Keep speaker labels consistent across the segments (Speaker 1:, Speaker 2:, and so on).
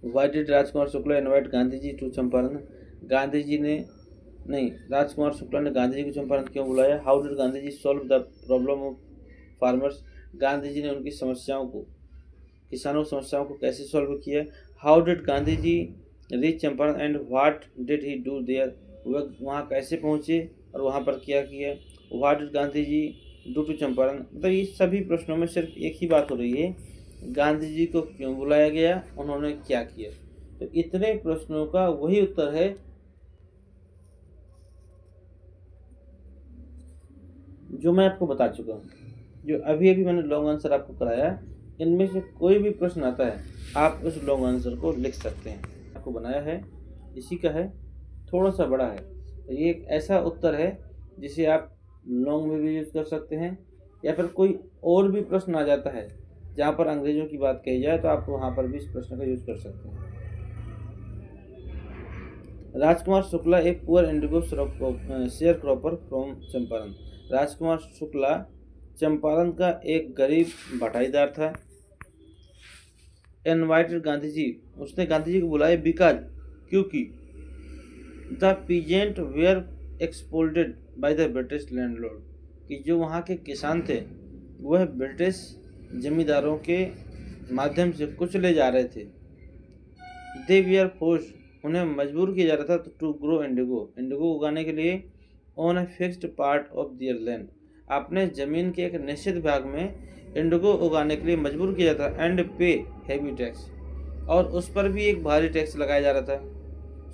Speaker 1: Why did Rajkumar Shukla invite Gandhi ji to Champaran? Gandhi ji ने नहीं, राजकुमार शुक्ला ने गांधी जी को चंपारण क्यों बुलाया? How did Gandhi ji solve the problem of farmers? Gandhi ji ने उनकी समस्याओं को, किसानों की समस्याओं को कैसे सॉल्व किया? How did Gandhi ji reach Champaran and what did he do there? वह वहाँ कैसे पहुँचे और वहाँ पर क्या किया? What did Gandhi ji do to Champaran? मतलब ये सभी प्रश्नों में सिर्फ एक ही बात हो रही है, गांधी जी को क्यों बुलाया गया, उन्होंने क्या किया। तो इतने प्रश्नों का वही उत्तर है जो मैं आपको बता चुका हूँ। जो अभी अभी मैंने लॉन्ग आंसर आपको कराया, इनमें से कोई भी प्रश्न आता है आप उस लॉन्ग आंसर को लिख सकते हैं। आपको बनाया है इसी का है, थोड़ा सा बड़ा है। तो ये एक ऐसा उत्तर है जिसे आप लॉन्ग में भी यूज़ कर सकते हैं, या फिर कोई और भी प्रश्न आ जाता है जहाँ पर अंग्रेजों की बात कही जाए तो आप वहाँ पर भी इस प्रश्न का यूज़ कर सकते हैं। राजकुमार शुक्ला एक poor indigo sharecropper from Champaran. Rajkumar Shukla Champaran का एक गरीब बटाईदार था। इनवाइटेड गांधी जी, उसने गांधी जी को बुलाया बिकॉज, क्योंकि the peasant were exploited by the British landlord, कि जो वहाँ के किसान थे वह ब्रिटिश जमींदारों के माध्यम से कुचले जा रहे थे। दे वी आर फोर्स, उन्हें मजबूर किया जा रहा था टू ग्रो इंडिगो, इंडिगो उगाने के लिए on a fixed part of their land, अपने ज़मीन के एक निश्चित भाग में इंडिगो उगाने के लिए मजबूर किया जाता था। एंड पे हैवी टैक्स, और उस पर भी एक भारी टैक्स लगाया जा रहा था।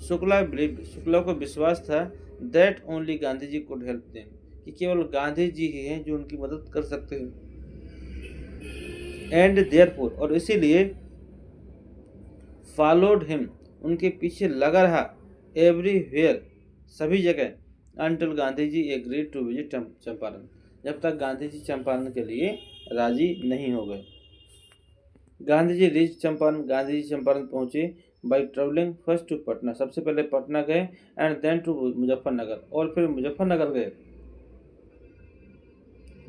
Speaker 1: शुक्ला बिलीव, शुक्ला को विश्वास था that only Gandhi ji could help them, कि केवल गांधी जी ही हैं जो उनकी मदद कर सकते हैं। एंड देयरफॉर, और इसीलिए फॉलोड हिम, उनके पीछे लगा रहा, एवरीवेयर, सभी जगह, until Gandhi ji agreed to visit Champaran, जब तक गांधी जी चंपारण के लिए राजी नहीं हो गए। गांधी जी रीच चंपारण, गांधी जी चंपारण पहुंचे by travelling first to Patna, सबसे पहले पटना गए एंड देन टू मुजफ्फरनगर, और फिर मुजफ्फरनगर गए।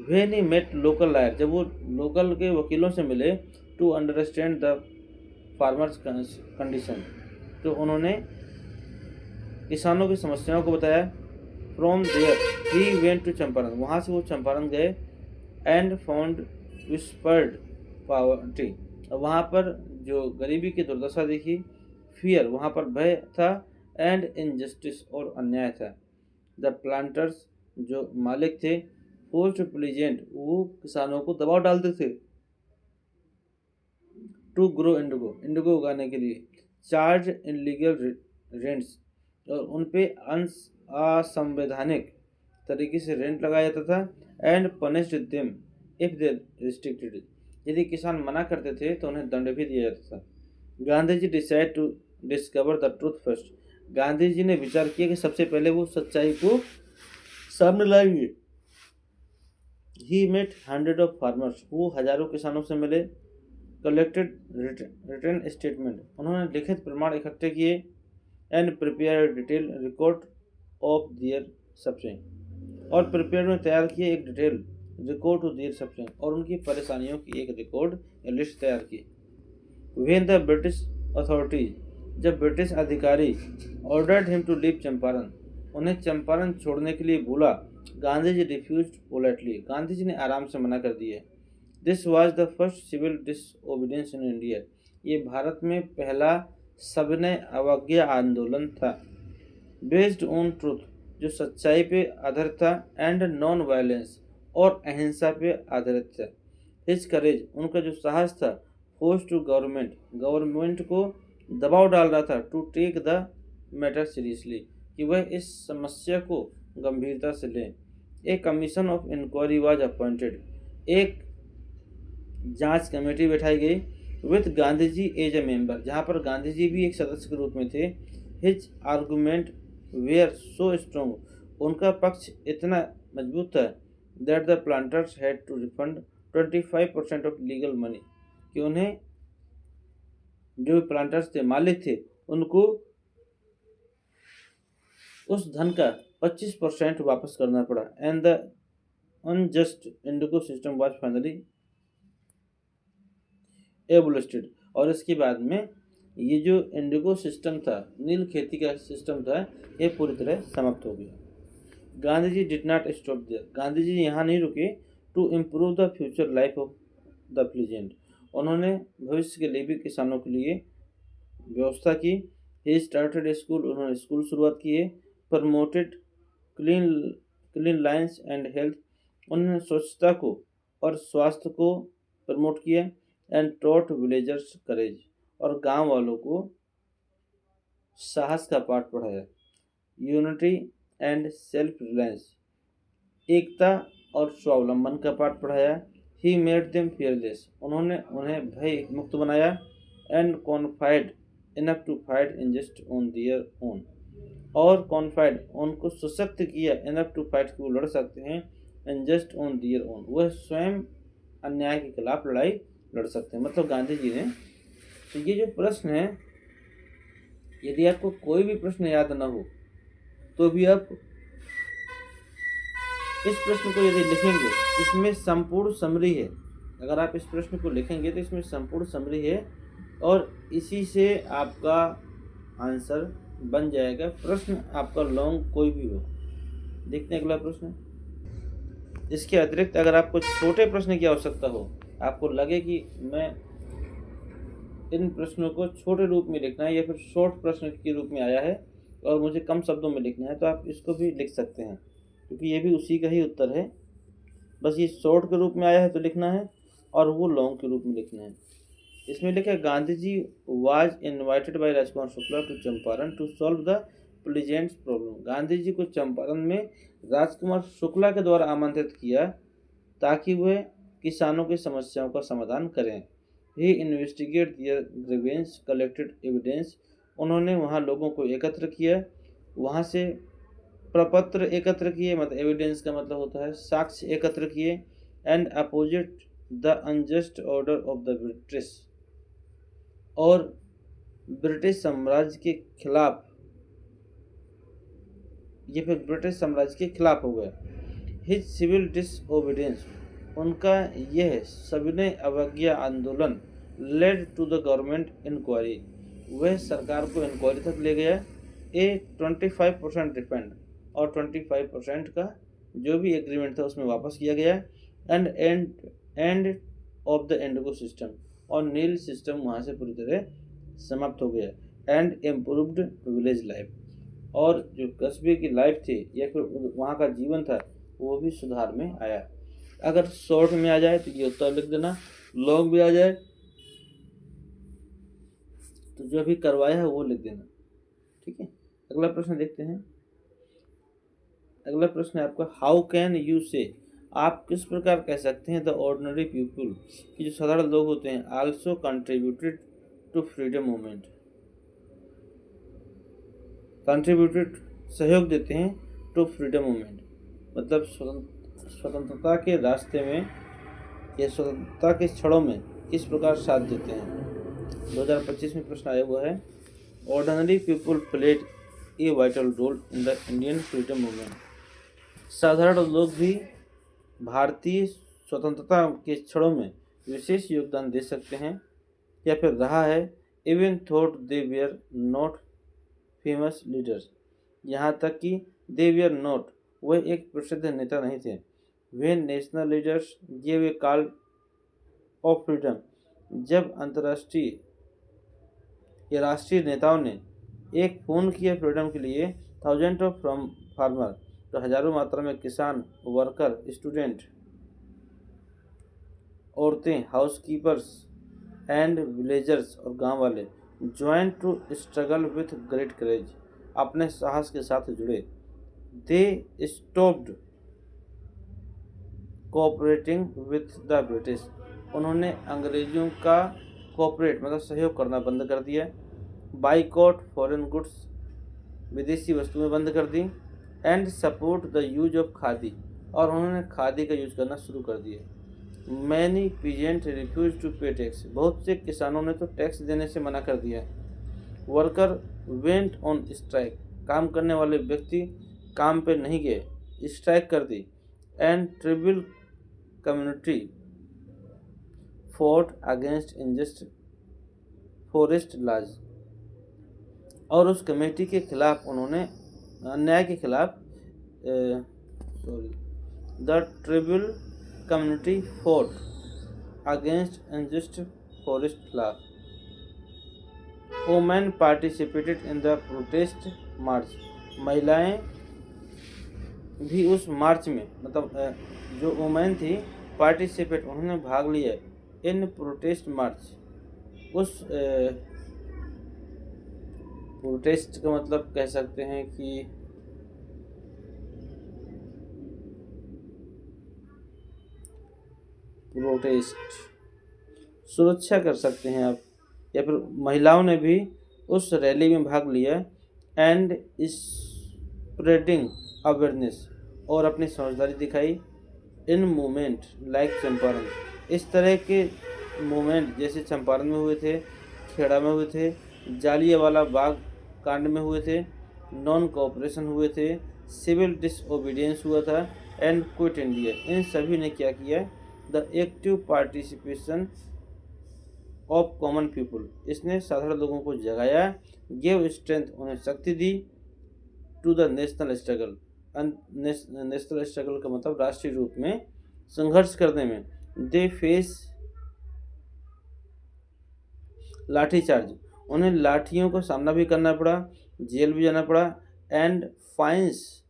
Speaker 1: When he met local lawyer, जब वो लोकल के वकीलों से मिले, to understand the farmers condition, तो उन्होंने किसानों की समस्याओं को बताया। From there he went to Champaran, वहाँ से वो चंपारण गए। एंड फाउंड विस्पर्ड पॉवर्टी, वहाँ पर जो गरीबी की दुर्दशा देखी। फियर, वहाँ पर भय था। एंड इनजस्टिस, और अन्याय था। द प्लांटर्स, जो मालिक थे, फोर्स्ड प्लीजेंट, वो किसानों को दबाव डालते थे टू ग्रो इंडिगो, इंडिगो उगाने के लिए। चार्ज इनलीगल रेंट्स, और उन पे असंवैधानिक तरीके से रेंट लगाया जाता था। And punished them if they restricted, यदि किसान मना करते थे तो उन्हें दंड भी दिया जाता था। Gandhi ji decide to discover the truth first, Gandhi ji ने विचार किया कि सबसे पहले वो सच्चाई को सामने लाएंगे। He met hundred of farmers, वो हजारों किसानों से मिले। कलेक्टेड रिटर्न स्टेटमेंट, उन्होंने लिखित प्रमाण इकट्ठे किए। And prepare detail record of their suffering, और प्रिपेयर में तैयार किए एक detail record of their suffering, और उनकी परेशानियों की एक रिकॉर्ड या लिस्ट तैयार की। व्हेन द ब्रिटिश अथॉरिटीज, जब ब्रिटिश अधिकारी ordered him to leave Champaran, उन्हें चंपारण छोड़ने के लिए बोला, गांधी जी रिफ्यूज पोलाइटली, गांधी जी ने आराम से मना कर दिया। This was the first civil disobedience in India, ये भारत में पहला सविनय अवज्ञा आंदोलन था। बेस्ड ऑन ट्रूथ, जो सच्चाई पे आधारित था। एंड नॉन वायलेंस, और अहिंसा पे आधारित था। हिज करेज, उनका जो साहस था। फोर्स टू गवर्नमेंट, गवर्नमेंट को दबाव डाल रहा था। To take the matter seriously, कि वह इस समस्या को गंभीरता से लें। A commission of inquiry was appointed, एक जांच कमेटी बैठाई गई। With Gandhi ji as a member, जहाँ पर गांधी जी भी एक सदस्य के रूप में थे। His argument were so strong, उनका पक्ष इतना मजबूत था। That the planters had to refund 25% of legal money, कि उन्हें जो प्लांटर्स थे, मालिक थे, उनको उस धन का 25% वापस करना पड़ा। And the unjust indigo system was finally abolished, और इसके बाद में ये जो इंडिगो सिस्टम था, नील खेती का सिस्टम था, ये पूरी तरह समाप्त हो गया। Gandhi ji did not stop there, Gandhi ji यहाँ नहीं रुके। To improve the future life of the peasant, उन्होंने भविष्य के लिए भी किसानों के लिए व्यवस्था की। ही स्टार्टेड स्कूल, उन्होंने स्कूल शुरुआत किए। Promoted clean clean lines and health, उन्होंने स्वच्छता को और स्वास्थ्य को प्रमोट किया। एंड टॉट विलेजर्स करेज, और गांव वालों को साहस का पाठ पढ़ाया। यूनिटी एंड सेल्फ रिलायंस, एकता और स्वावलंबन का पाठ पढ़ाया। ही मेड देम फियरलेस, उन्होंने उन्हें भय मुक्त बनाया। And confident enough to fight injustice on their own, और कॉन्फाइड उनको सशक्त किया, इनफ टू फाइट कि वो लड़ सकते हैं, इनजस्ट ऑन दियर ओन, वह स्वयं अन्याय के खिलाफ लड़ाई लड़ सकते हैं। मतलब गांधी जी ने, तो ये जो प्रश्न है, यदि आपको कोई भी प्रश्न याद न हो तो भी आप इस प्रश्न को यदि लिखेंगे, इसमें संपूर्ण समरी है। अगर आप इस प्रश्न को लिखेंगे तो इसमें संपूर्ण समरी है, और इसी से आपका आंसर बन जाएगा। प्रश्न आपका लॉन्ग कोई भी हो। देखते हैं अगला प्रश्न। इसके अतिरिक्त अगर आपको छोटे प्रश्न की आवश्यकता हो, आपको लगे कि मैं इन प्रश्नों को छोटे रूप में लिखना है या फिर शॉर्ट प्रश्न के रूप में आया है और मुझे कम शब्दों में लिखना है, तो आप इसको भी लिख सकते हैं, क्योंकि ये भी उसी का ही उत्तर है। बस ये शॉर्ट के रूप में आया है तो लिखना है, और वो लॉन्ग के रूप में लिखना है। इसमें लिखा है, Gandhi ji was invited by Rajkumar Shukla to Champaran to solve the peasants problem, Gandhi ji को चंपारण में राजकुमार शुक्ला के द्वारा आमंत्रित किया ताकि वह किसानों की समस्याओं का समाधान करें। ही इन्वेस्टिगेट दियर ग्रीवेंस, कलेक्टेड एविडेंस, उन्होंने वहाँ लोगों को एकत्र किया, वहाँ से प्रपत्र एकत्र किए, मतलब एविडेंस का मतलब होता है साक्ष्य एकत्र किए। And opposite the unjust order of the British, और ब्रिटिश साम्राज्य के खिलाफ, ये फिर ब्रिटिश साम्राज्य के खिलाफ हो गया। हिज सिविल डिसओबीडियंस, उनका यह सविनय अवज्ञा आंदोलन led to the government inquiry, वह सरकार को इंक्वायरी तक ले गया। 25% रिफंड, और 25% का जो भी एग्रीमेंट था उसमें वापस किया गया। End of the Indigo system, और नील सिस्टम वहाँ से पूरी तरह समाप्त हो गया। एंड इम्प्रूव्ड विलेज लाइफ, और जो कस्बे की लाइफ थी या फिर वहाँ का जीवन था वो भी सुधार में आया। अगर शॉर्ट में आ जाए तो ये उत्तर लिख देना, लॉन्ग भी आ जाए तो जो भी करवाया है वो लिख देना। ठीक है, अगला प्रश्न देखते हैं। अगला प्रश्न है आपका, हाउ कैन यू से, आप किस प्रकार कह सकते हैं द ऑर्डिनरी पीपल, कि जो साधारण लोग होते हैं, also contributed to freedom movement, contributed सहयोग देते हैं टू फ्रीडम मूवमेंट, मतलब स्वतंत्रता के रास्ते में या स्वतंत्रता के क्षणों में किस प्रकार साथ देते हैं। 2025 में प्रश्न आया हुआ है, ordinary people played a vital role in the Indian freedom movement, साधारण लोग भी भारतीय स्वतंत्रता के क्षणों में विशेष योगदान दे सकते हैं या फिर रहा है। Even thought they were not famous leaders, यहाँ तक कि दे वेयर नॉट, वह एक प्रसिद्ध नेता नहीं थे। वे national leaders give a call of freedom, जब अंतर्राष्ट्रीय या राष्ट्रीय नेताओं ने एक फोन किया फ्रीडम के लिए, थाउजेंड ऑफ फ्रॉम फार्मर, तो हजारों मात्रा में किसान, वर्कर, स्टूडेंट, औरतें, हाउसकीपर्स एंड विलेजर्स, और गांव वाले join to struggle with great courage, अपने साहस के साथ जुड़े। They stopped cooperating with the British, उन्होंने अंग्रेजों का कोऑपरेट मतलब सहयोग करना बंद कर दिया। बाइकॉट फॉरेन गुड्स, विदेशी वस्तुएं बंद कर दी। And support the use of khadi, और उन्होंने खादी का यूज करना शुरू कर दिया। Many peasant refuse to pay tax, बहुत से किसानों ने तो टैक्स देने से मना कर दिया। वर्कर वेंट ऑन स्ट्राइक, काम करने वाले व्यक्ति काम पे नहीं गए, स्ट्राइक कर दी। And tribal community fought against unjust forest laws, और उस कमेटी के खिलाफ उन्होंने अन्याय के खिलाफ the tribunal community fought against unjust forest law. Women participated in the protest march. महिलाएं भी उस मार्च में, मतलब जो वुमेन थी पार्टिसिपेट, उन्होंने भाग लिया इन प्रोटेस्ट मार्च। उस प्रोटेस्ट का मतलब कह सकते हैं कि प्रोटेस्ट सुरक्षा कर सकते हैं आप, या फिर महिलाओं ने भी उस रैली में भाग लिया एंड स्प्रेडिंग अवेयरनेस, और अपनी समझदारी दिखाई इन मूवमेंट लाइक चंपारण। इस तरह के मूवमेंट जैसे चंपारण में हुए थे, खेड़ा में हुए थे, जालियांवाला बाग कांड में हुए थे, नॉन कोऑपरेशन हुए थे, सिविल डिसओबीडियंस हुआ था एंड क्विट इंडिया, इन सभी ने क्या किया, the active participation of common people, इसने साधारण लोगों को जगाया, गेव स्ट्रेंथ, उन्हें शक्ति दी, to the national struggle. National struggle का मतलब राष्ट्रीय रूप में संघर्ष करने में। दे फेस लाठीचार्ज, उन्हें लाठियों का सामना भी करना पड़ा, जेल भी जाना पड़ा एंड फाइन्स,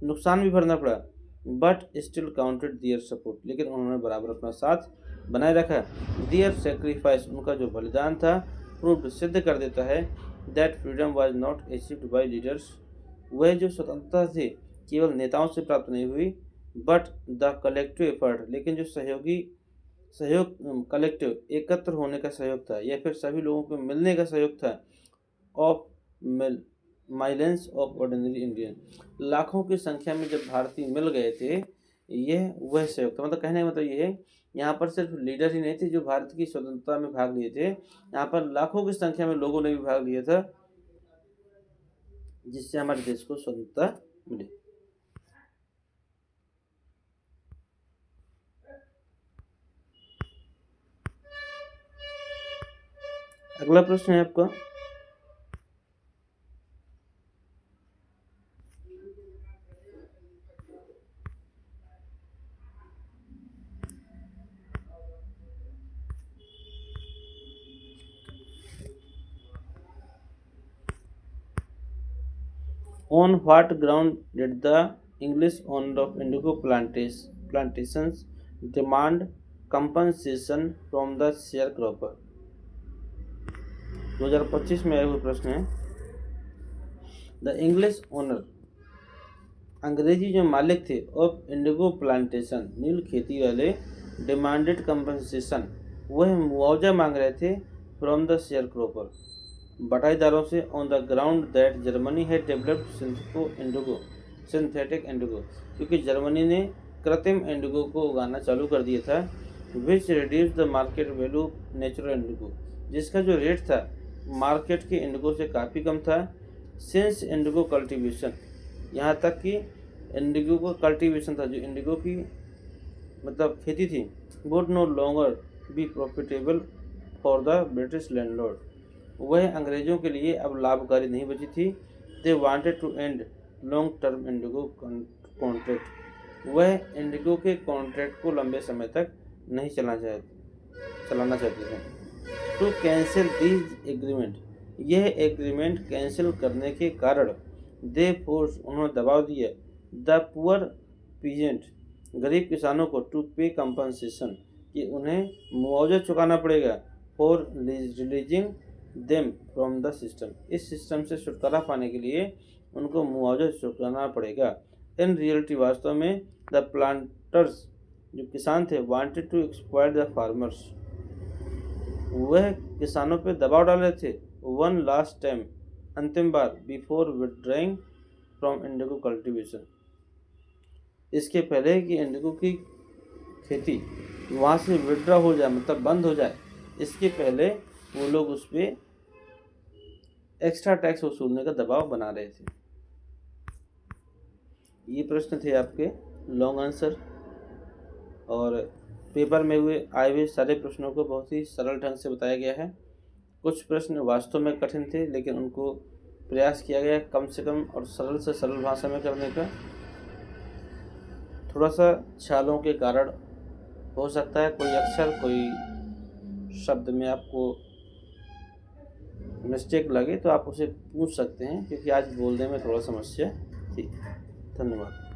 Speaker 1: नुकसान भी भरना पड़ा, but still counted their support, लेकिन उन्होंने बराबर अपना साथ बनाए रखा। दियर सेक्रीफाइस, उनका जो बलिदान था, प्रूव्ड, सिद्ध कर देता है that freedom was not achieved by leaders, वह जो स्वतंत्रता थी केवल नेताओं से प्राप्त नहीं हुई, बट द कलेक्टिव एफर्ट, लेकिन जो सहयोग कलेक्टिव एकत्र होने का सहयोग था, या फिर सभी लोगों को मिलने का सहयोग था, ऑफ माइलेंस ऑफ ऑर्डिनरी इंडियन, लाखों की संख्या में जब भारतीय मिल गए थे, यह वह सहयोग था। मतलब कहने का मतलब ये है, यहाँ पर सिर्फ लीडर ही नहीं थे जो भारत की स्वतंत्रता में भाग लिए थे, यहाँ पर लाखों की संख्या में लोगों ने भी भाग लिया था, जिससे हमारे देश को स्वतंत्रता मिली। अगला प्रश्न है आपका, on what ground did the English owner of indigo plantations demand compensation from the sharecropper? 2025 में आए हुए प्रश्न है। द इंग्लिश ओनर, अंग्रेजी जो मालिक थे, ऑफ इंडिगो प्लांटेशन, नील खेती वाले, डिमांडेड कंपनसेशन, वह मुआवजा मांग रहे थे, फ्रॉम द शेयर क्रॉपर, बटाईदारों से, on the ground that Germany है डेवलप्ड सिंथेटिक इंडिगो, क्योंकि जर्मनी ने कृत्रिम इंडिगो को उगाना चालू कर दिया था, which reduce the market value natural Indigo, जिसका जो रेट था मार्केट के इंडिगो से काफ़ी कम था, सिंस इंडिगो कल्टीवेशन, यहाँ तक कि इंडिगो का कल्टीवेशन था, जो इंडिगो की मतलब खेती थी, would no longer be profitable for the British landlord, वह अंग्रेजों के लिए अब लाभकारी नहीं बची थी। They wanted to end long term indigo contract, वह इंडिगो के कॉन्ट्रैक्ट को लंबे समय तक नहीं चलाना चाहते थे। टू कैंसिल दीज एग्रीमेंट, यह एग्रीमेंट कैंसिल करने के कारण, दे फोर्स, उन्होंने दबाव दिया, द पुअर पीजेंट, गरीब किसानों को, टू पे कंपनसेशन, कि उन्हें मुआवजा चुकाना पड़ेगा, for releasing them from the system, इस सिस्टम से छुटकारा पाने के लिए उनको मुआवजा चुकाना पड़ेगा। इन रियलिटी, वास्तव में, द प्लांटर्स, जो किसान थे, wanted to exploit the farmers, वह किसानों पे दबाव डाल रहे थे, वन लास्ट टाइम, अंतिम बार, before withdrawing from indigo cultivation, इसके पहले कि इंडिगो की खेती वहाँ से विड्रॉ हो जाए, मतलब बंद हो जाए, इसके पहले वो लोग उस पर एक्स्ट्रा टैक्स वसूलने का दबाव बना रहे थे। ये प्रश्न थे आपके लॉन्ग आंसर, और पेपर में आए हुए सारे प्रश्नों को बहुत ही सरल ढंग से बताया गया है। कुछ प्रश्न वास्तव में कठिन थे, लेकिन उनको प्रयास किया गया कम से कम और सरल से सरल भाषा में करने का। थोड़ा सा छालों के कारण हो सकता है कोई अक्षर कोई शब्द में आपको मिस्टेक लगे तो आप उसे पूछ सकते हैं, क्योंकि आज बोलने में थोड़ा समस्या थी। धन्यवाद।